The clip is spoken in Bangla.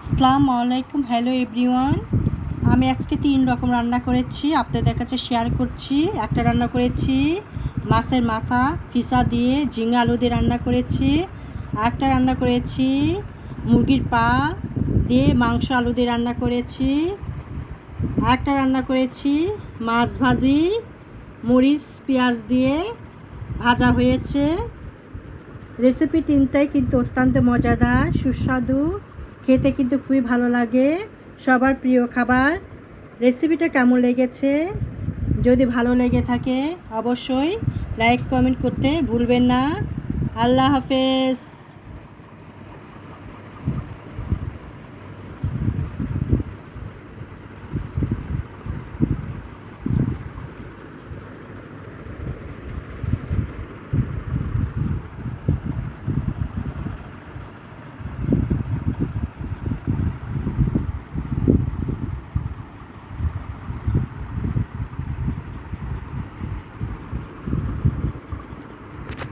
আসসালামু আলাইকুম, হ্যালো এভরিওয়ান। আমি আজকে 3 রকম রান্না করেছি, আপনাদের কাছে শেয়ার করছি। একটা রান্না করেছি মাছের মাথা ফিসা দিয়ে ঝিঙা আলু দিয়ে রান্না করেছি। একটা রান্না করেছি মুরগির পা দিয়ে মাংস আলু দিয়ে রান্না করেছি। একটা রান্না করেছি মাছ ভাজি মরিচ পেঁয়াজ দিয়ে ভাজা হয়েছে। রেসিপি তিনটাই কিন্তু অত্যন্ত মজাদার, সুস্বাদু, খেতে কিন্তু খুবই ভালো লাগে, সবার প্রিয় খাবার। রেসিপিটা কেমন লেগেছে? যদি ভালো লেগে থাকে অবশ্যই লাইক কমেন্ট করতে ভুলবেন না। আল্লাহ হাফেজ।